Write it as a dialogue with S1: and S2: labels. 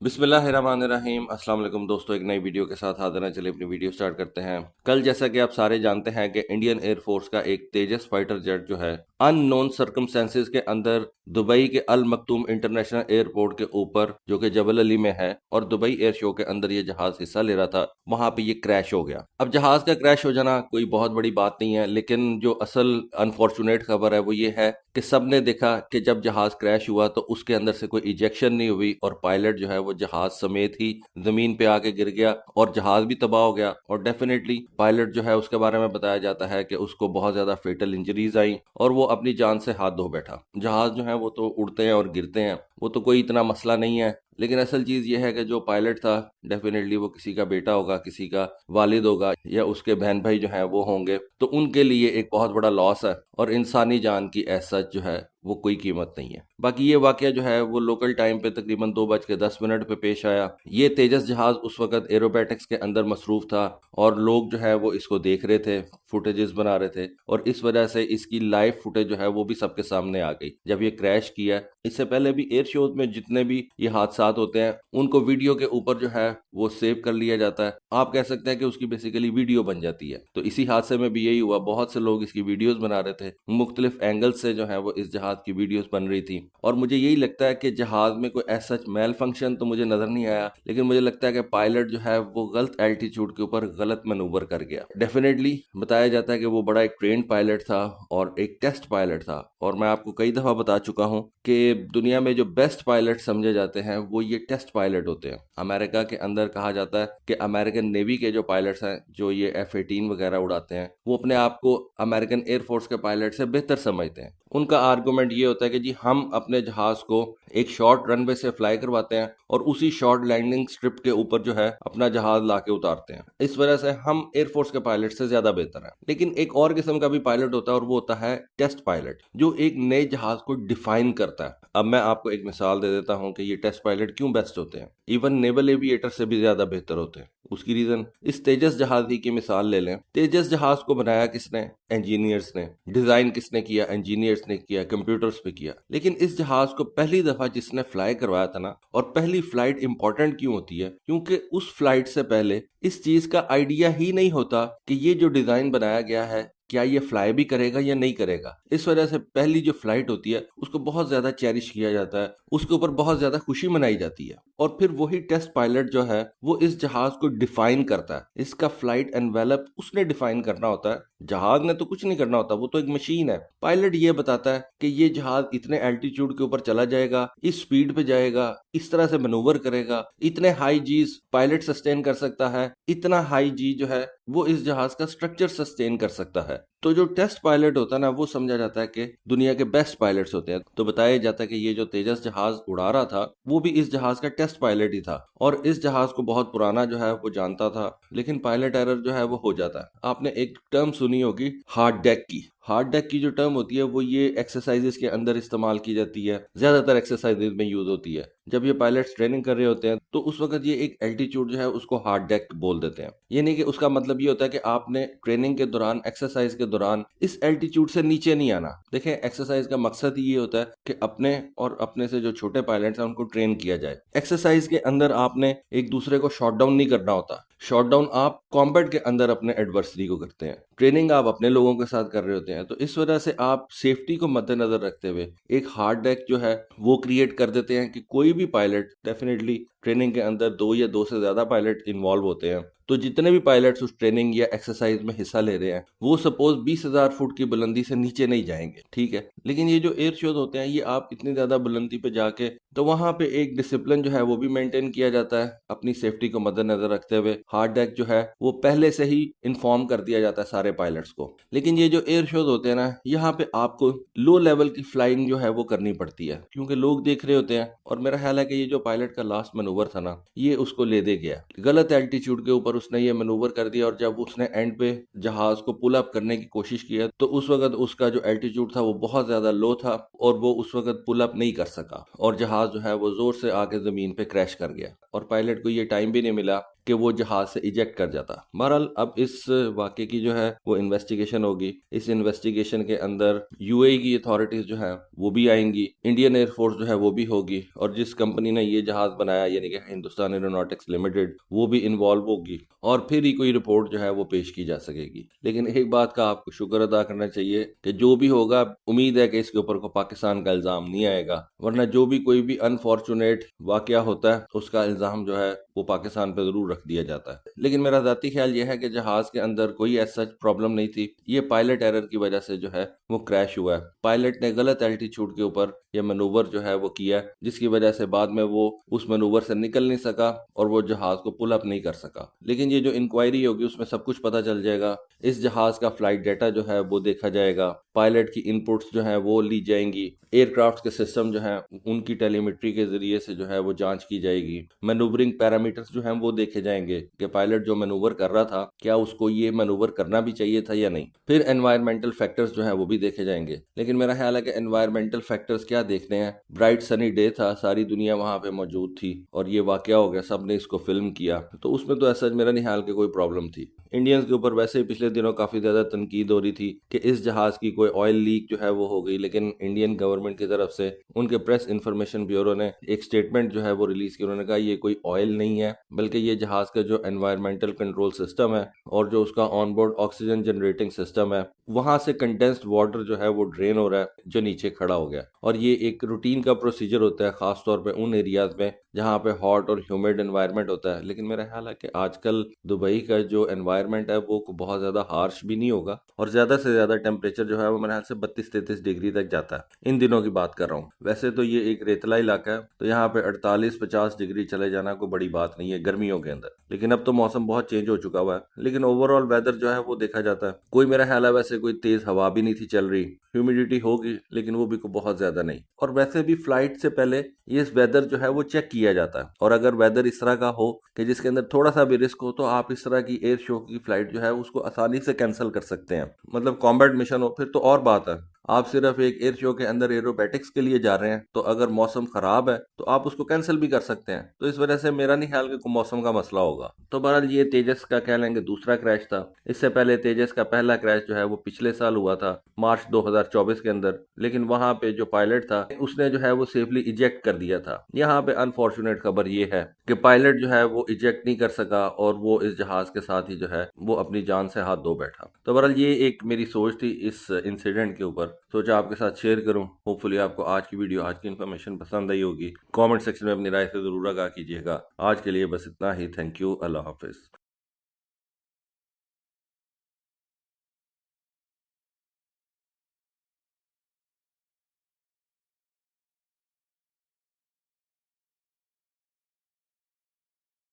S1: बिस्मिल्लाहिर्रहमानिर्रहीम। अस्सलाम वालेकुम दोस्तों, एक नई वीडियो के साथ हाजिर हैं। चलिए अपनी वीडियो स्टार्ट करते हैं। कल जैसा कि आप सारे जानते हैं कि इंडियन एयरफोर्स का एक तेजस फाइटर जेट जो है अननोन सर्कमस्टेंसेस के अंदर दुबई के अल मकतूम इंटरनेशनल एयरपोर्ट के ऊपर जो कि जबल अली में है और दुबई एयर शो के अंदर ये जहाज हिस्सा ले रहा था, वहां पे ये क्रैश हो गया। अब जहाज का क्रैश हो जाना कोई बहुत बड़ी बात नहीं है, लेकिन जो असल अनफॉर्चुनेट खबर है वो ये है कि सबने देखा कि जब जहाज क्रैश हुआ तो उसके अंदर से कोई इजेक्शन नहीं हुई और पायलट जो है वो जहाज समेत ही जमीन पे आके गिर गया और जहाज भी तबाह हो गया। और डेफिनेटली पायलट जो है उसके बारे में बताया जाता है कि उसको बहुत ज्यादा फेटल इंजरीज आई और वो अपनी जान से हाथ धो बैठा। जहाज जो है वो तो उड़ते हैं और गिरते हैं, वो तो कोई इतना मसला नहीं है, लेकिन असल चीज ये है कि जो पायलट था डेफिनेटली वो किसी का बेटा होगा, किसी का वालिद होगा या उसके बहन भाई जो है वो होंगे, तो उनके लिए एक बहुत बड़ा लॉस है और इंसानी जान की ऐसा जो है वो कोई कीमत नहीं है। बाकी ये वाकया जो है वो लोकल टाइम पे तकरीबन 2:10 पे पेश आया। ये तेजस जहाज उस वक्त एरोबैटिक्स के अंदर मसरूफ था और लोग जो है वो इसको देख रहे थे, फुटेजेस बना रहे थे और इस वजह से इसकी लाइव फुटेज जो है वो भी सबके सामने आ गई जब ये क्रैश किया। इससे पहले भी एयर शोज में जितने भी ये हादसात होते हैं उनको वीडियो के ऊपर जो है वो सेव कर लिया जाता है। आप कह सकते हैं कि उसकी बेसिकली वीडियो बन जाती है। तो इसी हादसे में भी यही हुआ, बहुत से लोग इसकी वीडियोस बना रहे थे, मुख्तलिफ एंगल से जो है वो इस जहाज की वीडियोस बन रही थी। और मुझे यही लगता है कि जहाज में कोई ऐसा मेल फंक्शन तो मुझे नजर नहीं आया, लेकिन मुझे लगता है कि पायलट जो है वो गलत एल्टीट्यूड के ऊपर गलत मैनूवर कर गया। डेफिनेटली बताया जाता है कि वो बड़ा एक ट्रेंड पायलट था और एक टेस्ट पायलट था। और मैं आपको कई दफा बता चुका हूं कि दुनिया में जो बेस्ट पायलट समझे जाते हैं वो ये टेस्ट पायलट होते हैं। अमेरिका के अंदर कहा जाता है कि अमेरिकन नेवी के जो पायलट्स हैं, जो ये F-18 वगैरह उड़ाते हैं, वो अपने आप को अमेरिकन एयरफोर्स के पायलट से बेहतर समझते हैं। उनका आर्गुमेंट ये होता है कि जी हम अपने जहाज को एक शॉर्ट रनवे से फ्लाई करवाते हैं और उसी शॉर्ट लैंडिंग स्ट्रिप के ऊपर जो है अपना जहाज लाके उतारते हैं। इस वजह से हम एयरफोर्स के पायलट से ज्यादा बेहतर हैं। लेकिन एक और किस्म का भी पायलट होता है और वो होता है टेस्ट पायलट, जो एक नए जहाज को डिफाइन करता है। अब मैं आपको एक मिसाल दे देता हूं कि ये टेस्ट पायलट क्यों बेस्ट होते हैं, इवन नेवल एविएटर से भी ज्यादा बेहतर होते हैं। उसकी रीजन, इस तेजस जहाज ही की मिसाल ले लें। तेजस जहाज को बनाया किसने? इंजीनियर्स ने। डिजाइन किसने किया? इंजीनियर्स ने किया, कंप्यूटर्स पे किया। लेकिन इस जहाज को पहली दफा जिसने फ्लाई करवाया था ना, और पहली फ्लाइट इंपॉर्टेंट क्यों होती है? क्योंकि उस फ्लाइट से पहले इस चीज का आइडिया ही नहीं होता कि ये जो डिजाइन बनाया गया है क्या ये फ्लाई भी करेगा या नहीं करेगा। इस वजह से पहली जो फ्लाइट होती है उसको बहुत ज्यादा चेरिश किया जाता है, उसके ऊपर बहुत ज्यादा खुशी मनाई जाती है। और फिर वही टेस्ट पायलट जो है वो इस जहाज को डिफाइन करता है। इसका फ्लाइट एनवेलप उसने डिफाइन करना होता है, जहाज ने तो कुछ नहीं करना होता, वो तो एक मशीन है। पायलट ये बताता है कि ये जहाज इतने एल्टीट्यूड के ऊपर चला जाएगा, इस स्पीड पे जाएगा, इस तरह से मैनूवर करेगा, इतने हाई जीज पायलट सस्टेन कर सकता है, इतना हाई जी जो है वो इस जहाज का स्ट्रक्चर सस्टेन कर सकता है। तो जो टेस्ट पायलट होता है ना, वो समझा जाता है कि दुनिया के बेस्ट पायलट्स होते हैं। तो बताया जाता है कि ये जो तेजस जहाज उड़ा रहा था वो भी इस जहाज का टेस्ट पायलट ही था और इस जहाज को बहुत पुराना जो है वो जानता था। लेकिन पायलट एरर जो है वो हो जाता है। आपने एक टर्म सुनी होगी हार्ड डेक की। हार्ड डेक की जो टर्म होती है वो ये एक्सरसाइजेस के अंदर इस्तेमाल की जाती है, ज्यादातर एक्सरसाइजेस में यूज होती है। जब ये पायलट्स ट्रेनिंग कर रहे होते हैं तो उस वक्त ये एक एल्टीट्यूड जो है उसको हार्ड डेक बोल देते हैं। ये नहीं कि उसका मतलब ये होता है कि आपने ट्रेनिंग के दौरान, एक्सरसाइज के दौरान इस एल्टीट्यूड से नीचे नहीं आना। देखें, एक्सरसाइज का मकसद ही ये होता है कि अपने और अपने से जो छोटे पायलट्स हैं उनको ट्रेन किया जाए। एक्सरसाइज के अंदर आपने एक दूसरे को शॉट डाउन नहीं करना होता। शॉट डाउन आप कॉम्बैट के अंदर अपने एडवर्सरी को करते हैं, ट्रेनिंग आप अपने लोगों के साथ कर रहे होते हैं। तो इस वजह से आप सेफ्टी को मद्देनजर रखते हुए एक हार्ड डेक जो है वो क्रिएट कर देते हैं कि कोई भी पायलट, डेफिनेटली ट्रेनिंग के अंदर दो या दो से ज्यादा पायलट इन्वॉल्व होते हैं, तो जितने भी पायलट्स उस ट्रेनिंग या एक्सरसाइज में हिस्सा ले रहे हैं वो सपोज 20,000 फुट की बुलंदी से नीचे नहीं जाएंगे, ठीक है। लेकिन ये जो एयर शोज होते हैं ये आप इतनी ज्यादा बुलंदी पे जाके, तो वहां पे एक डिसिप्लिन जो है वो भी मेंटेन किया जाता है अपनी सेफ्टी को मद्देनजर रखते हुए। हार्ड डेक जो है वो पहले से ही इन्फॉर्म कर दिया जाता है सारे पायलट्स को। लेकिन ये जो एयर शोज होते हैं ना, यहाँ पे आपको लो लेवल की फ्लाइंग जो है वो करनी पड़ती है क्योंकि लोग देख रहे होते हैं। और मेरा ख्याल है कि ये जो पायलट का लास्ट मैनूवर था ना, ये उसको ले दे गया। गलत एल्टीट्यूड के ऊपर उसने ये मैनूवर कर दिया और जब उसने एंड पे जहाज को पुल अप करने की कोशिश किया तो उस वक्त उसका जो एल्टीट्यूड था वो बहुत ज्यादा लो था और वो उस वक्त पुल अप नहीं कर सका और जहाज जो है वो जोर से आके जमीन पे क्रैश कर गया। और पायलट को ये टाइम भी नहीं मिला कि वो जहाज से इजेक्ट कर जाता। बहरहाल अब इस वाक़े की जो है वो इन्वेस्टिगेशन होगी। इस इन्वेस्टिगेशन के अंदर यूएई की अथॉरिटीज जो है वो भी आएंगी, इंडियन एयरफोर्स जो है वो भी होगी, और जिस कंपनी ने ये जहाज बनाया यानी कि हिंदुस्तान एरोनॉटिक्स लिमिटेड वो भी इन्वॉल्व होगी, और फिर ही कोई रिपोर्ट जो है वो पेश की जा सकेगी। लेकिन एक बात का आपको शुक्र अदा करना चाहिए कि जो भी होगा, उम्मीद है कि इसके ऊपर को पाकिस्तान का इल्जाम नहीं आएगा, वरना जो भी कोई भी अनफॉर्चुनेट वाकया होता है उसका इल्जाम जो है वो पाकिस्तान पर जरूर रख दिया जाता है। लेकिन मेरा ज़ाती ख्याल यह है कि जहाज के अंदर कोई ऐसा प्रॉब्लम नहीं थी, ये पायलट एरर की वजह से जो है वो क्रैश हुआ है। पायलट ने गलत एल्टीट्यूड के ऊपर यह मनूवर जो है वो किया, जिसकी वजह से बाद में वो उस मनूवर से निकल नहीं सका और वो जहाज को पुल अप नहीं कर सका। लेकिन ये जो इंक्वायरी होगी उसमें सब कुछ पता चल जाएगा। इस जहाज का फ्लाइट डाटा जो है वो देखा जाएगा, पायलट की इनपुट्स जो है वो ली जाएंगी, एयरक्राफ्ट के सिस्टम जो है उनकी टेलीमेट्री के जरिए से जो है वो जांच की जाएगी, मैनूवरिंग पैरामीटर्स जो हैं वो देखे जाएंगे कि पायलट जो मैनूवर कर रहा था क्या उसको ये मैनूवर करना भी चाहिए था या नहीं। फिर एनवायरमेंटल फैक्टर्स जो हैं वो भी देखे जाएंगे। लेकिन मेरा ख्याल है कि एनवायरमेंटल फैक्टर्स क्या देखने हैं, ब्राइट सनी डे था, सारी दुनिया वहां पे मौजूद थी और ये वाकया हो गया, सबने इसको फिल्म किया, तो उसमें तो ऐसा मेरा नहीं ख्याल कि कोई प्रॉब्लम थी। इंडियंस के ऊपर वैसे ही पिछले दिनों काफी ज्यादा तनकीद हो रही थी कि इस जहाज की कोई ऑयल लीक जो है वो हो गई, लेकिन इंडियन गवर्नमेंट की तरफ से उनके प्रेस इंफॉर्मेशन ब्यूरो ने एक स्टेटमेंट जो है वो रिलीज की। उन्होंने कहा ये कोई ऑयल नहीं है, बल्कि ये जहाज का जो एनवायरमेंटल कंट्रोल सिस्टम है और जो उसका ऑनबोर्ड ऑक्सीजन जनरेटिंग सिस्टम है, वहां से कंडेंस्ड वाटर जो है वो ड्रेन हो रहा है जो नीचे खड़ा हो गया। और ये एक रूटीन का प्रोसीजर होता है, खासतौर पर उन एरियाज में जहाँ पे हॉट और ह्यूमिड एनवायरनमेंट होता है। लेकिन मेरा ख्याल है कि आजकल दुबई का जो एनवायरनमेंट है वो बहुत ज्यादा हार्श भी नहीं होगा, और ज्यादा से ज्यादा टेम्परेचर जो है वो मेरे ख्याल से 32-33 डिग्री तक जाता है। इन दिनों की बात कर रहा हूँ। वैसे तो ये एक रेतला इलाका है, तो यहाँ पे 48-50 डिग्री चले जाना कोई बड़ी बात नहीं है गर्मियों के अंदर। लेकिन अब तो मौसम बहुत चेंज हो चुका हुआ है, लेकिन ओवरऑल वेदर जो है वो देखा जाता है कोई, मेरा ख्याल है वैसे कोई तेज हवा भी नहीं थी चल रही, ह्यूमिडिटी होगी लेकिन वो भी कोई बहुत ज्यादा नहीं। और वैसे भी फ्लाइट से पहले ये वेदर जो है वो चेक किया जाता है, और अगर वेदर इस तरह का हो कि जिसके अंदर थोड़ा सा भी रिस्क हो, तो आप इस तरह की एयर शो की फ्लाइट जो है उसको आसानी से कैंसिल कर सकते हैं। मतलब कॉम्बैट मिशन हो फिर तो और बात है, आप सिर्फ एक एयर शो के अंदर एरोबैटिक्स के लिए जा रहे हैं, तो अगर मौसम खराब है तो आप उसको कैंसिल भी कर सकते हैं। तो इस वजह से मेरा नहीं ख्याल कि मौसम का मसला होगा। तो बहरहाल ये तेजस का कह लेंगे दूसरा क्रैश था। इससे पहले तेजस का पहला क्रैश जो है वो पिछले साल हुआ था मार्च 2024 के अंदर, लेकिन वहां पे जो पायलट था उसने जो है वो सेफली इजेक्ट कर दिया था। यहाँ पे अनफॉर्चुनेट खबर ये है कि पायलट जो है वो इजेक्ट नहीं कर सका और वो इस जहाज के साथ ही जो है वो अपनी जान से हाथ धो बैठा। तो बहरहाल ये एक मेरी सोच थी इस इंसिडेंट के ऊपर, सोचा आपके साथ शेयर करूं। होपफुली आपको आज की वीडियो, आज की इन्फॉर्मेशन पसंद आई होगी। कमेंट सेक्शन में अपनी राय से जरूर आगाह कीजिएगा। आज के लिए बस इतना ही। Thank you. Allah Hafiz.